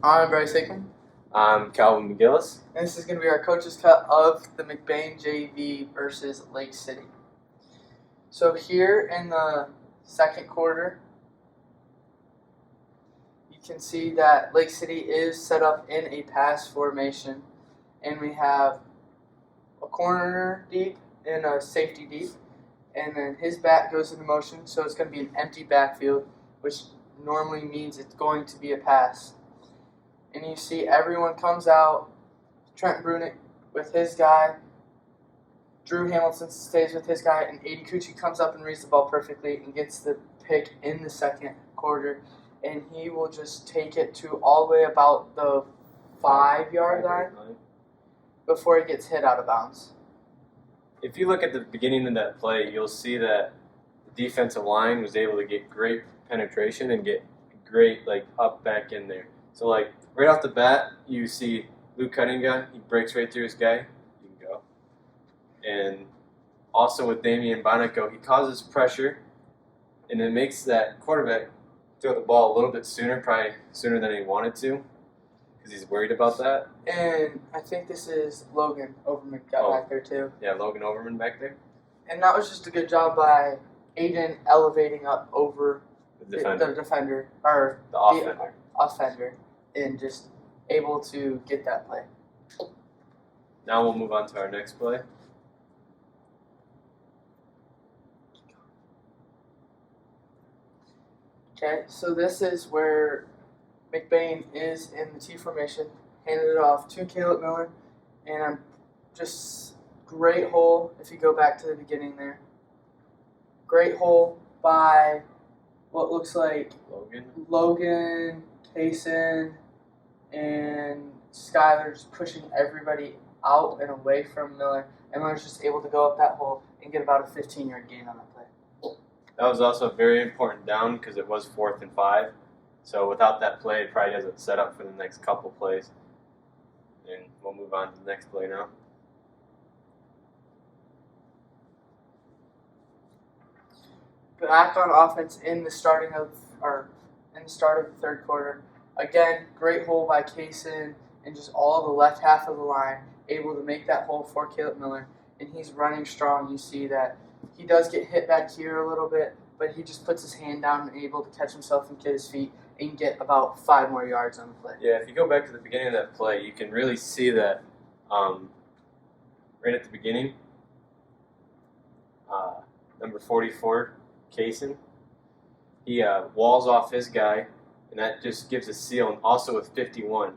I'm Bryce Hickman, I'm Calvin McGillis. and this is going to be our coach's cut of the McBain JV versus Lake City. So here in the second quarter, you can see that Lake City is set up in a pass formation, and we have a corner deep and a safety deep, and then his back goes into motion, so it's going to be an empty backfield, which normally means it's going to be a pass. And you see everyone comes out, Trent Brunick with his guy, Drew Hamilton stays with his guy, and Aiden Cucci comes up and reads the ball perfectly and gets the pick in the second quarter. And he will just take it to all the way about the 5-yard line before he gets hit out of bounds. If you look at the beginning of that play, you'll see that the defensive line was able to get great penetration and get great up back in there. So right off the bat, you see Luke Cunningham, he breaks right through his guy. You can go. And also with Damian Bonico, he causes pressure, and it makes that quarterback throw the ball a little bit sooner, probably sooner than he wanted to, because he's worried about that. And I think this is Logan Overman got back there too. Yeah, Logan Overman back there. And that was just a good job by Aiden elevating up over The defender. the offender, and just able to get that play. Now we'll move on to our next play. Okay, so this is where McBain is in the T formation, handed it off to Caleb Miller, and I'm just great hole if you go back to the beginning there. Great hole by what looks like Logan, Kaysen, and Skyler just pushing everybody out and away from Miller, and Miller's just able to go up that hole and get about a 15-yard gain on that play. That was also a very important down because it was 4th and 5. So without that play, it probably doesn't set up for the next couple plays. And we'll move on to the next play now. Back on offense in the start of the third quarter. Again, great hole by Kaysen and just all the left half of the line, able to make that hole for Caleb Miller, and he's running strong. You see that he does get hit back here a little bit, but he just puts his hand down and able to catch himself and get his feet and get about 5 more yards on the play. Yeah, if you go back to the beginning of that play, you can really see that right at the beginning, number 44, Kaysen, he walls off his guy, and that just gives a seal. And also with 51,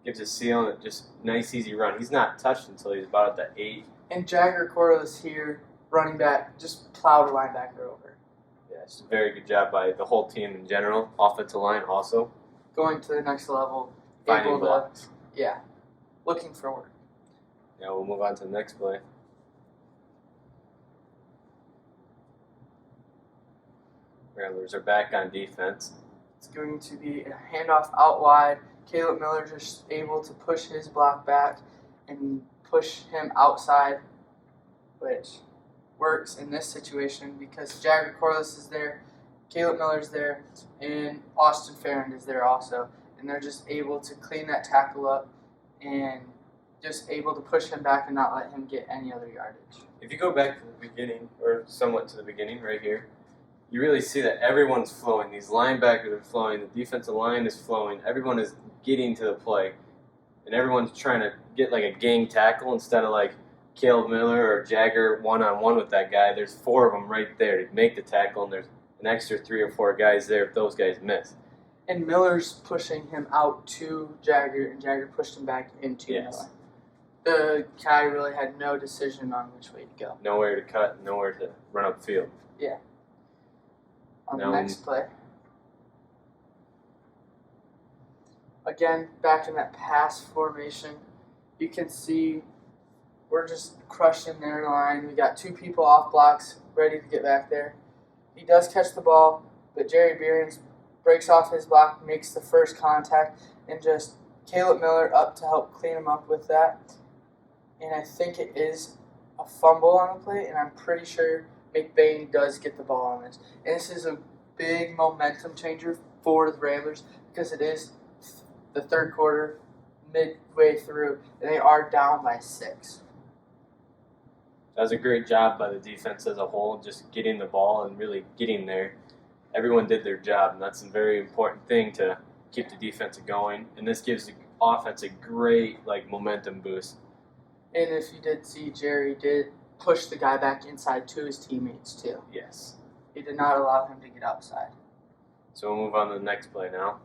gives a seal and just nice, easy run. He's not touched until he's about at the 8. And Jagger Corliss here, running back, just plowed a linebacker over. Yeah, it's a very good job by the whole team in general. Offensive line also. Going to the next level. Finding blocks. Yeah, looking for work. Now we'll move on to the next play. Ramblers are back on defense. It's going to be a handoff out wide. Caleb Miller just able to push his block back and push him outside, which works in this situation because Jagger Corliss is there, Caleb Miller's there, and Austin Farrand is there also. And they're just able to clean that tackle up and just able to push him back and not let him get any other yardage. If you go back to the beginning, or somewhat to the beginning right here, you really see that everyone's flowing. These linebackers are flowing. The defensive line is flowing. Everyone is getting to the play. And everyone's trying to get like a gang tackle instead of like Caleb Miller or Jagger one-on-one with that guy. There's 4 of them right there to make the tackle, and there's an extra 3 or 4 guys there if those guys miss. And Miller's pushing him out to Jagger, and Jagger pushed him back into Miller. The guy really had no decision on which way to go. Nowhere to cut, nowhere to run upfield. Yeah. On the next play. Again, back in that pass formation, you can see we're just crushing their line. We got 2 people off blocks ready to get back there. He does catch the ball, but Jerry Behrens breaks off his block, makes the first contact, and just Caleb Miller up to help clean him up with that. And I think it is a fumble on the play, and I'm pretty sure McBain does get the ball on this. And this is a big momentum changer for the Ramblers because it is the third quarter, midway through, and they are down by 6. That was a great job by the defense as a whole, just getting the ball and really getting there. Everyone did their job, and that's a very important thing to keep the defense going. And this gives the offense a great momentum boost. And if you did see, Jerry did push the guy back inside to his teammates too. Yes. He did not allow him to get outside. So we'll move on to the next play now.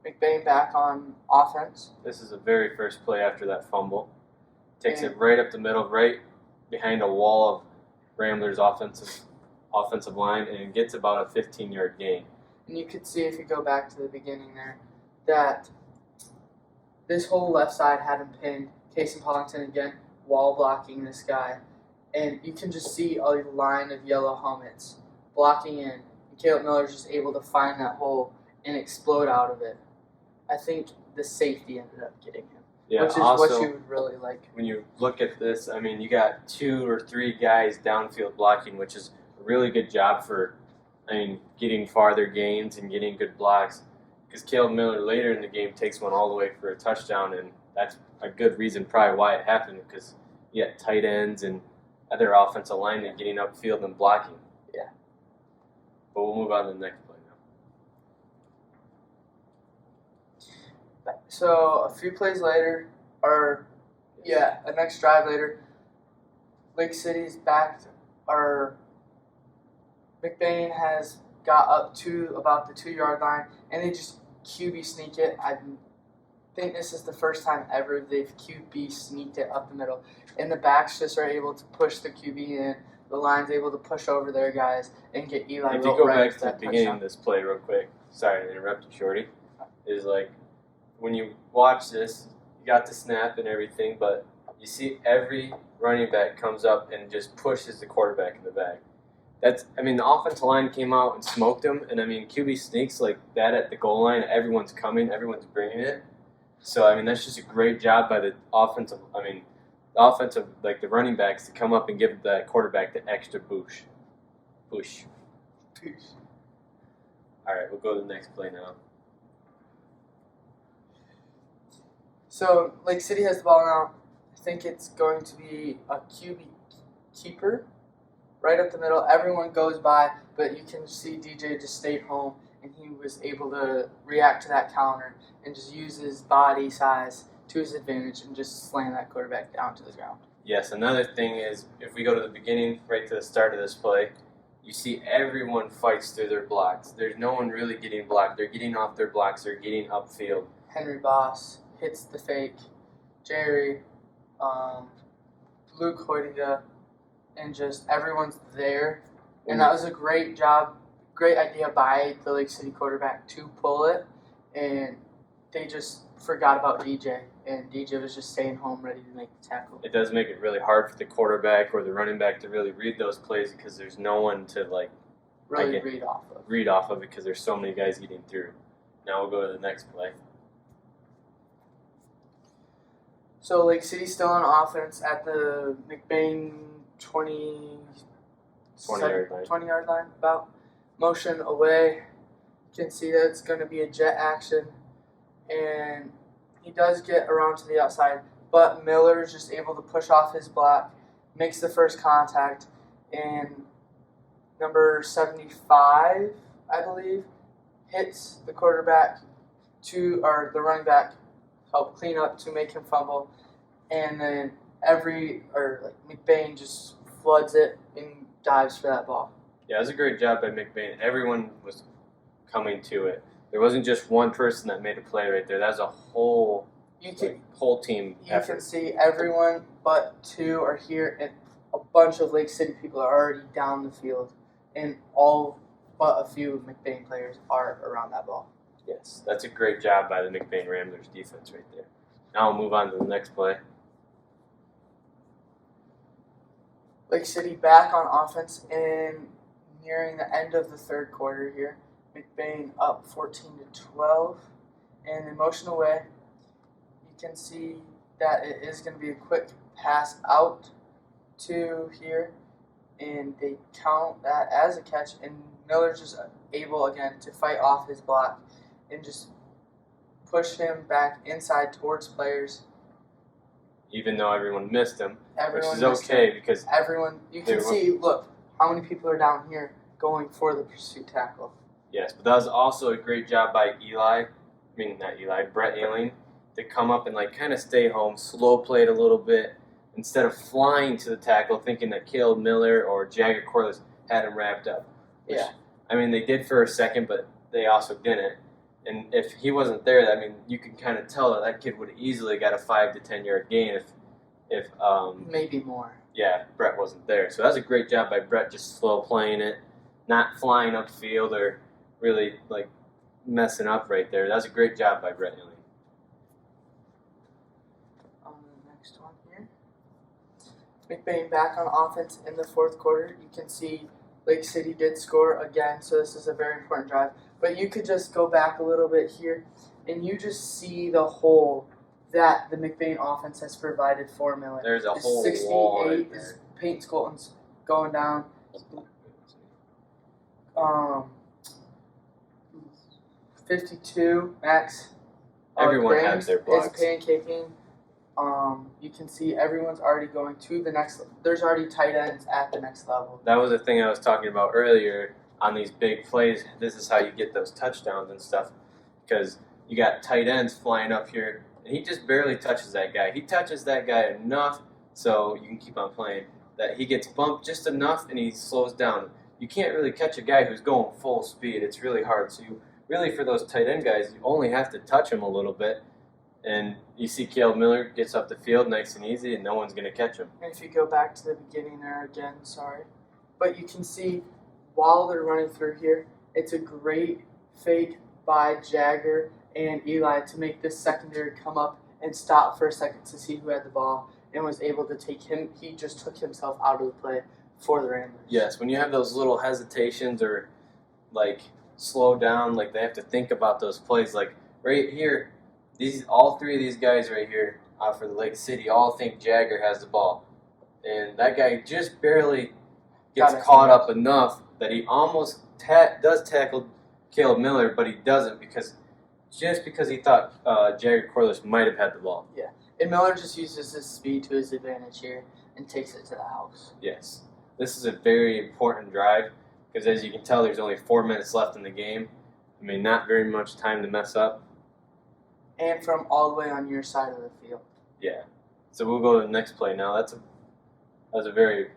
McBain back on offense. This is the very first play after that fumble. Takes it right up the middle, right behind a wall of Ramblers' offensive line, and gets about a 15-yard gain. And you could see, if you go back to the beginning there, that this whole left side had him pinned. Casey Pollington again, wall blocking this guy. And you can just see a line of yellow helmets blocking in. And Caleb Miller's just able to find that hole and explode out of it. I think the safety ended up getting him, which is also, what you would really like. When you look at this, I mean, you got 2 or 3 guys downfield blocking, which is a really good job for, getting farther gains and getting good blocks. Because Caleb Miller later in the game takes one all the way for a touchdown, and that's a good reason probably why it happened, because you got tight ends and other offensive linemen getting upfield and blocking. Yeah. But we'll move on to the next play now. So a few plays later, a next drive later, Lake City's backed, or McBain has got up to about the 2-yard line, and they just QB sneak it. I think this is the first time ever they've QB sneaked it up the middle. And the backs just are able to push the QB in. The line's able to push over their guys and get Eli. If you go back to the beginning of this play real quick, sorry to interrupt you, Shorty, is when you watch this, you got the snap and everything, but you see every running back comes up and just pushes the quarterback in the back. The offensive line came out and smoked him, and QB sneaks like that at the goal line. Everyone's coming, everyone's bringing it. So that's just a great job by the offensive. The running backs to come up and give the quarterback the extra push. All right, we'll go to the next play now. So Lake City has the ball now. I think it's going to be a QB keeper right up the middle. Everyone goes by, but you can see DJ just stayed home, and he was able to react to that counter and just use his body size to his advantage and just slam that quarterback down to the ground. Yes, another thing is, if we go to the beginning, right to the start of this play, you see everyone fights through their blocks. There's no one really getting blocked. They're getting off their blocks. They're getting upfield. Henry Boss hits the fake. Jerry, Luke Hoytiga, and just everyone's there. And that was a great job, great idea by the Lake City quarterback to pull it. And they just forgot about DJ. And DJ was just staying home ready to make the tackle. It does make it really hard for the quarterback or the running back to really read those plays, because there's no one to read off of because there's so many guys getting through. Now we'll go to the next play. So Lake City still on offense at the McBain 20-yard line, about. Motion away. You can see that it's going to be a jet action. And he does get around to the outside, but Miller is just able to push off his block, makes the first contact, and number 75, I believe, hits the quarterback or the running back, help clean up to make him fumble, and then McBain just floods it and dives for that ball. Yeah, it was a great job by McBain. Everyone was coming to it. There wasn't just one person that made a play right there. That was a whole team effort. You can see everyone but 2 are here, and a bunch of Lake City people are already down the field, and all but a few McBain players are around that ball. Yes, that's a great job by the McBain Ramblers defense right there. Now we'll move on to the next play. Lake City back on offense, and nearing the end of the third quarter here. McBain up 14-12, and in motion away, you can see that it is going to be a quick pass out to here, and they count that as a catch, and Miller's just able again to fight off his block and just push him back inside towards players. Even though everyone missed him, Everyone which is missed okay him. because Everyone, you can see, look, how many people are down here going for the pursuit tackle. yes, but that was also a great job by Brett Ealing, to come up and like kind of stay home, slow play it a little bit instead of flying to the tackle, thinking that Caleb Miller or Jagger Corliss had him wrapped up. Which, Yeah. I mean, they did for a second, but they also didn't. And if he wasn't there, I mean, you can kind of tell that kid would have easily got a 5 to 10 yard gain if maybe more. Yeah, Brett wasn't there. So that was a great job by Brett, just slow playing it, not flying upfield or really like messing up right there. That was a great job by Brett Ealing. On the next one here, McBain back on offense in the fourth quarter. You can see Lake City did score again, so this is a very important drive. But you could just go back a little bit here, and you just see the hole that the McBain offense has provided for Miller. There's a whole 68 wall right there. is Peyton Skolton's going down. 52 Max. Everyone Graves has their is blocks. pancaking. You can see everyone's already going to the next. There's already tight ends at the next level. That was the thing I was talking about earlier on these big plays. This is how you get those touchdowns and stuff, because you got tight ends flying up here, and he just barely touches that guy. He touches that guy enough so you can keep on playing, that he gets bumped just enough and he slows down. You can't really catch a guy who's going full speed. It's really hard. So you really, for those tight end guys, you only have to touch him a little bit. And you see Caleb Miller gets up the field nice and easy, and no one's going to catch him. And if you go back to the beginning there again, sorry. But you can see while they're running through here, it's a great fake by Jagger and Eli to make this secondary come up and stop for a second to see who had the ball and was able to take him. He just took himself out of the play for the Ramblers. Yes, when you have those little hesitations or, like, slow down, like, they have to think about those plays. Like, right here, all three of these guys right here for the Lake City all think Jagger has the ball. And that guy just barely gets caught up enough that he almost does tackle Caleb Miller, but he doesn't because he thought Jagger Corliss might have had the ball. Yeah, and Miller just uses his speed to his advantage here and takes it to the house. Yes. This is a very important drive because, as you can tell, there's only 4 minutes left in the game. I mean, not very much time to mess up. And from all the way on your side of the field. Yeah. So we'll go to the next play now. That was a very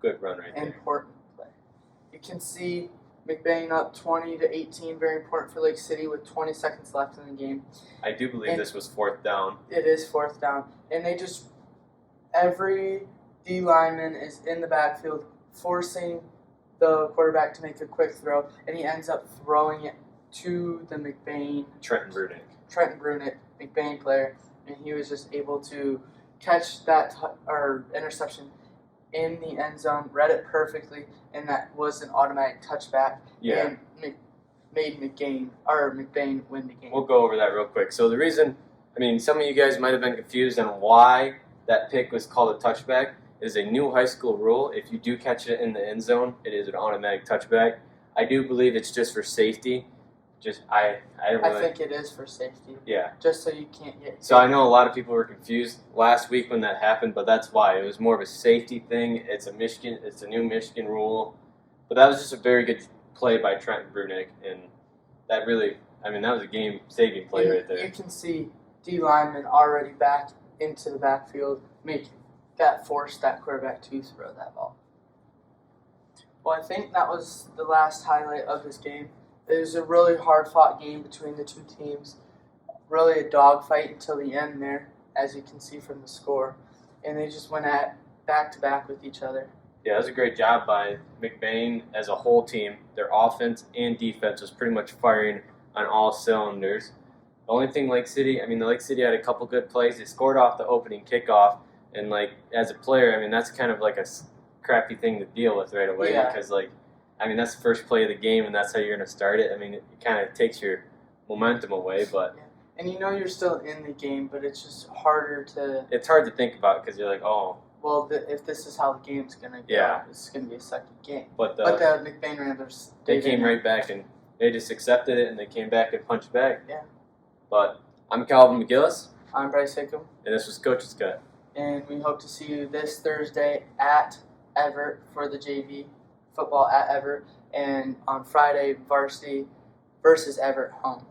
good run right there. Important play. You can see McBain up 20-18, very important for Lake City with 20 seconds left in the game. I do believe this was fourth down. It is fourth down. And every D lineman is in the backfield forcing the quarterback to make a quick throw, and he ends up throwing it to the McBain. Trenton Brunick, McBain player, and he was just able to catch that interception in the end zone, read it perfectly, and that was an automatic touchback. Yeah. And made McBain win the game. We'll go over that real quick. So the reason, some of you guys might have been confused on why that pick was called a touchback. It is a new high school rule. If you do catch it in the end zone, it is an automatic touchback. I do believe it's just for safety. I think it is for safety. Yeah. Just so you can't get. So I know a lot of people were confused last week when that happened, but that's why. It was more of a safety thing. It's a new Michigan rule. But that was just a very good play by Trenton Brunick, and that really, that was a game-saving play right there. You can see D lineman already back into the backfield, forced that quarterback to throw that ball. Well, I think that was the last highlight of this game. It was a really hard-fought game between the two teams. Really a dogfight until the end there, as you can see from the score. And they just went at back-to-back with each other. Yeah, that was a great job by McBain as a whole team. Their offense and defense was pretty much firing on all cylinders. The only thing the Lake City had a couple good plays. They scored off the opening kickoff. And, as a player, that's kind of like a crappy thing to deal with right away because, that's the first play of the game, and that's how you're going to start it. It kind of takes your momentum away, but... Yeah. And you're still in the game, but it's just harder to... It's hard to think about because you're like, oh, well, if this is how the game's gonna go, Yeah. it's gonna be a second game. But But the McBain Ramblers, they came right back and they just accepted it and they came back and punched back. Yeah. But I'm Calvin McGillis, I'm Bryce Hickam, and this was Coach's Cut. and we hope to see you this Thursday at Everett for the JV football at Everett, and on Friday varsity versus Everett home.